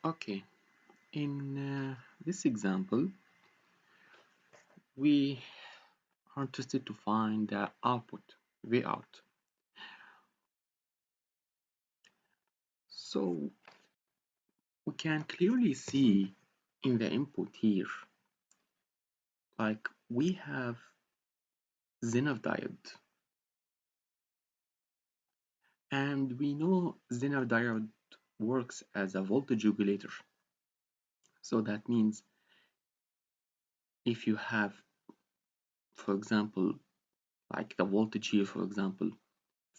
Okay, in this example, we are interested to find the output, V out. So we can clearly see in the input here, like we have Zener diode, and we know Zener diode works as a voltage regulator. So that means if you have, for example, like the voltage here, for example,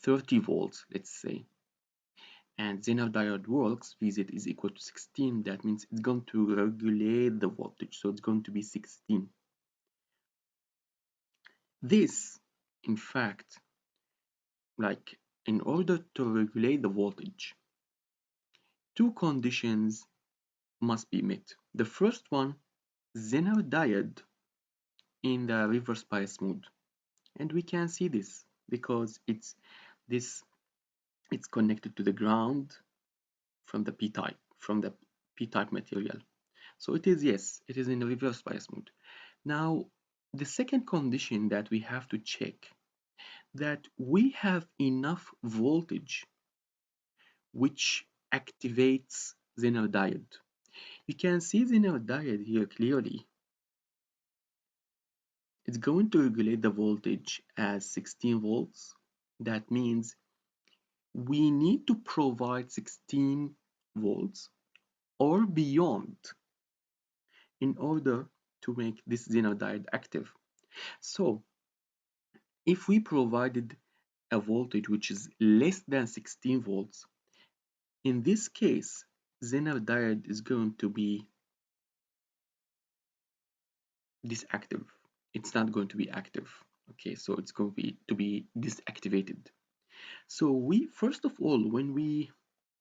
30 volts, let's say, and Zener diode works, Vz is equal to 16, that means it's going to regulate the voltage, so it's going to be 16. This, in fact, like in order to regulate the voltage, two conditions must be met. The first one, Zener diode in the reverse bias mode, and we can see this because it's connected to the ground from the p-type material. So it is, yes, it is in reverse bias mode. Now, the second condition that we have to check, that we have enough voltage which activates Zener diode. You can see Zener diode here clearly. It's going to regulate the voltage as 16 volts. That means we need to provide 16 volts or beyond in order to make this Zener diode active. So if we provided a voltage which is less than 16 volts, in this case, Zener diode is going to be disactive. It's not going to be active. Okay, so it's going to be disactivated. So we, first of all, when we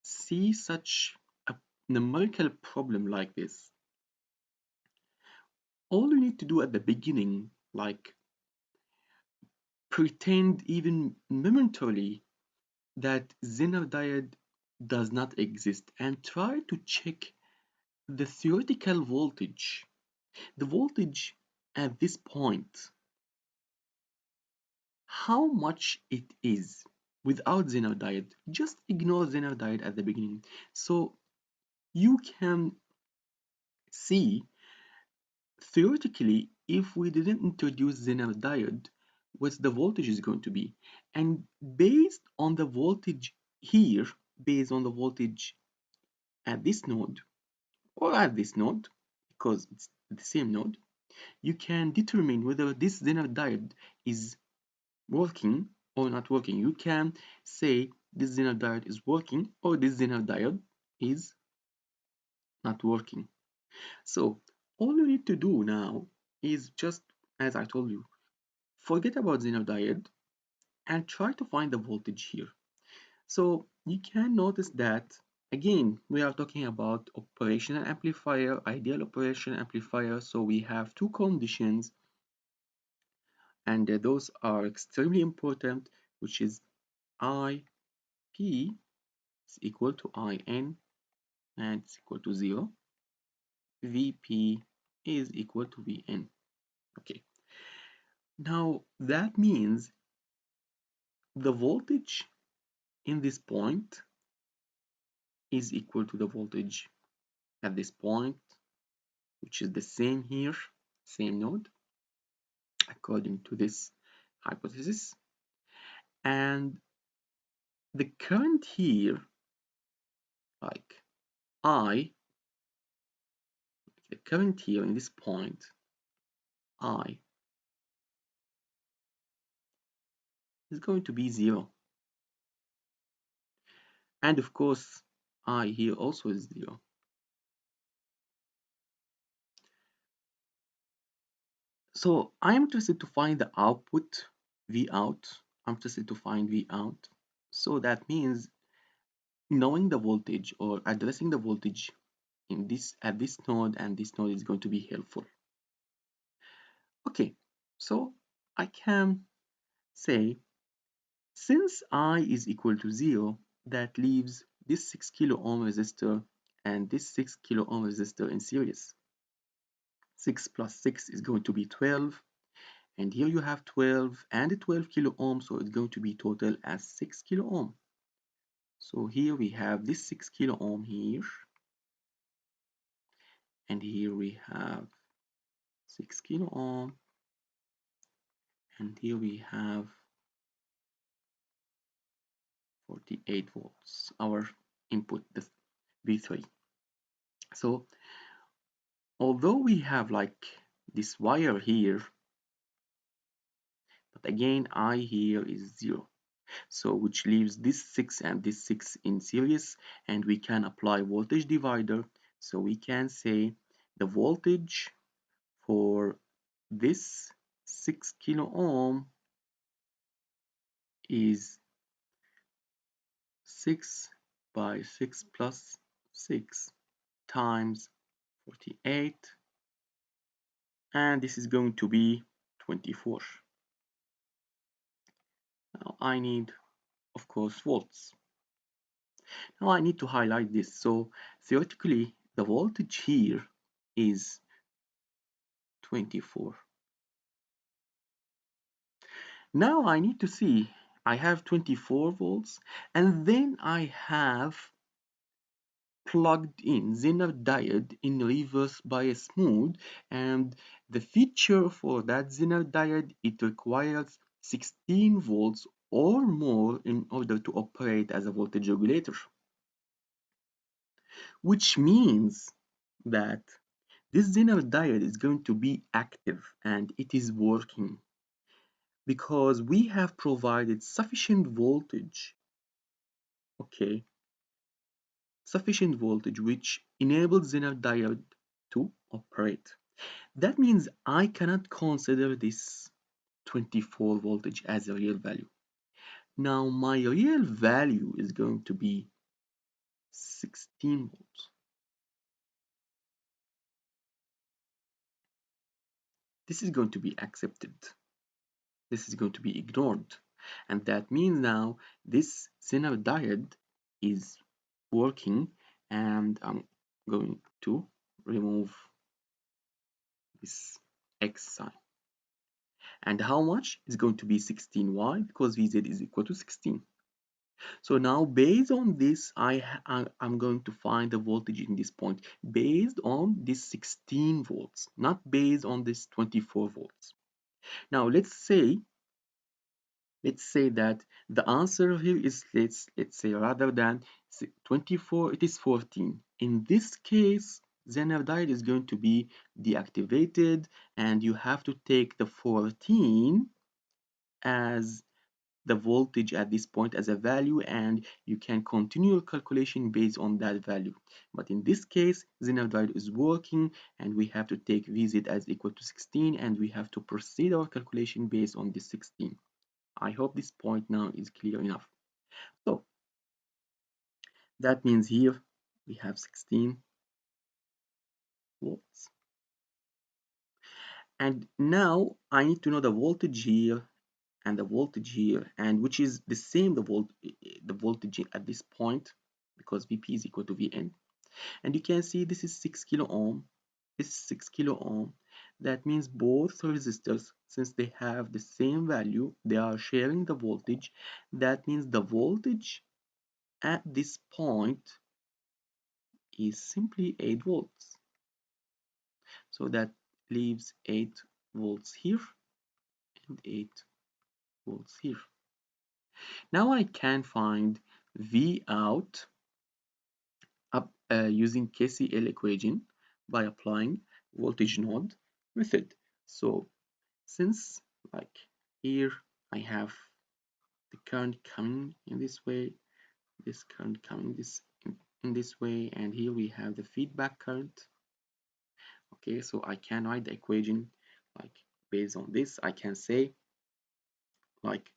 see such a numerical problem like this, all we need to do at the beginning, like pretend even momentarily that Zener diode does not exist and try to check the theoretical voltage, the voltage at this point, how much it is without Zener diode. Just ignore Zener diode at the beginning. So you can see theoretically, if we didn't introduce Zener diode, what the voltage is going to be. And based on the voltage here, based on the voltage at this node, or at this node, because it's the same node, you can determine whether this Zener diode is working or not working. You can say this Zener diode is working or this Zener diode is not working. So all you need to do now is just, as I told you, forget about Zener diode and try to find the voltage here. So you can notice that, again, we are talking about operational amplifier, ideal operational amplifier. So we have two conditions, and those are extremely important, which is IP is equal to IN and it's equal to 0. VP is equal to VN. Okay. Now that means the voltage in this point is equal to the voltage at this point, which is the same here, same node, according to this hypothesis. And the current here, like the current here in this point, I, is going to be 0. And of course, I here also is 0. So I'm interested to find the output, V out. I'm interested to find V out. So that means knowing the voltage or addressing the voltage in this at this node and this node is going to be helpful. Okay, so I can say since I is equal to 0, that leaves this 6 kilo ohm resistor and this 6 kilo ohm resistor in series. 6 plus 6 is going to be 12, and here you have 12 and 12 kilo ohm, so it's going to be total as 6 kilo ohm. So here we have this 6 kilo ohm here, and here we have 6 kilo ohm, and here we have 48 volts, our input, the V3. So although we have like this wire here, but again I here is 0, so which leaves this 6 and this 6 in series, and we can apply voltage divider. So we can say the voltage for this 6 kilo ohm is 6 by 6 plus 6 times 48, and this is going to be 24. Now I need, of course, volts. Now I need to highlight this. So theoretically, the voltage here is 24. Now I need to see, I have 24 volts, and then I have plugged in Zener diode in reverse bias mode, and the feature for that Zener diode, it requires 16 volts or more in order to operate as a voltage regulator, which means that this Zener diode is going to be active and it is working because we have provided sufficient voltage, okay, sufficient voltage which enables Zener diode to operate. That means I cannot consider this 24 voltage as a real value. Now my real value is going to be 16 volts. This is going to be accepted. This is going to be ignored. And that means now this Zener diode is working, and I'm going to remove this X sign. And how much is going to be 16? Why? Because Vz is equal to 16. So now based on this, I'm going to find the voltage in this point based on this 16 volts, not based on this 24 volts. Now let's say that the answer here is, let's say rather than 24, it is 14. In this case, Zener diode is going to be deactivated, and you have to take the 14 as the voltage at this point as a value, and you can continue your calculation based on that value. But in this case, Zener diode is working, and we have to take Vz as equal to 16, and we have to proceed our calculation based on this 16. I hope this point now is clear enough. So that means here we have 16 volts. And now I need to know the voltage here and the voltage here, and which is the same, the voltage at this point, because Vp is equal to Vn. And you can see this is 6 kilo ohm, this is 6 kilo ohm. That means both resistors, since they have the same value, they are sharing the voltage. That means the voltage at this point is simply 8 volts. So that leaves 8 volts here and 8 volts here. Now I can find V out using KCL equation by applying voltage node method. So since like here I have the current coming in this way, this current coming in this way, and here we have the feedback current. Okay, so I can write the equation like based on this. I can say like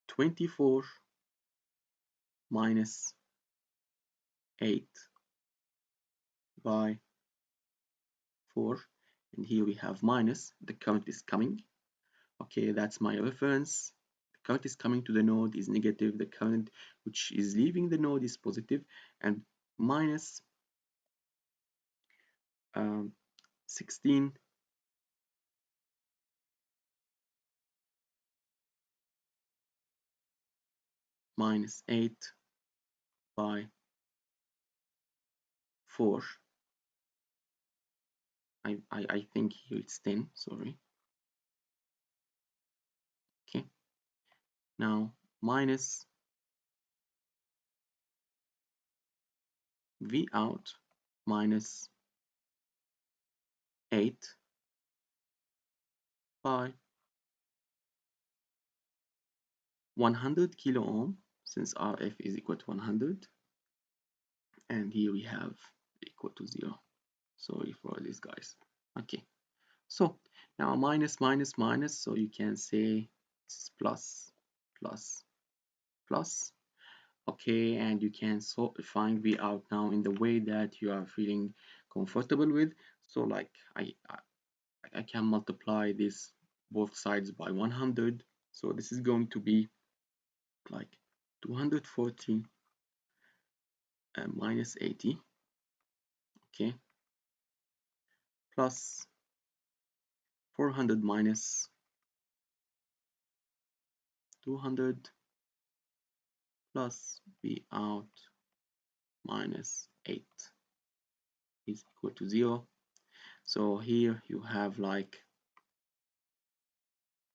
24 minus 8 by 4, and here we have minus, the current is coming. Okay, that's my reference. The current is coming to the node is negative, the current which is leaving the node is positive, and minus 16 minus 8 by 4. I think here it's 10, sorry. Okay, now minus V out minus 8 by 100 kilo ohm, since RF is equal to 100, and here we have equal to 0. Sorry for this, guys. Okay, so now minus minus minus, so you can say it's plus plus plus. Okay, and you can find V out now in the way that you are feeling comfortable with. So like I can multiply this both sides by 100, so this is going to be like 240 minus 80, okay, plus 400 minus 200 plus V out minus 8 is equal to 0. So here you have like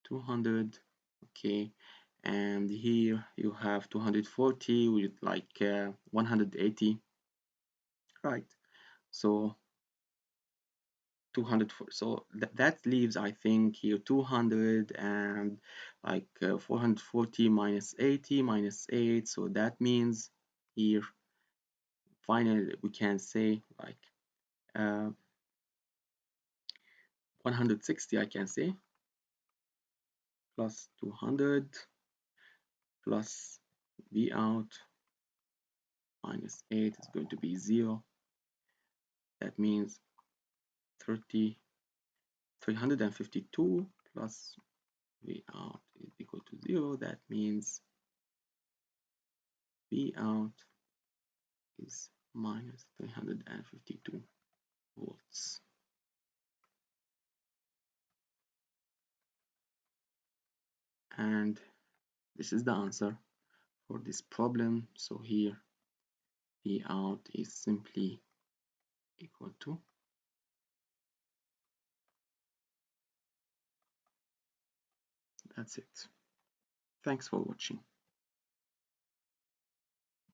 200, okay, and here you have 240 with like 180, right? So 200, so that leaves, I think, here 200 and like 440 minus 80 minus 8, so that means here finally we can say like 160, I can say, plus 200 plus V out minus 8 is going to be 0. That means 352 plus V out is equal to 0. That means V out is minus 352 volts. And this is the answer for this problem. So here V out is simply equal to, that's it. Thanks for watching.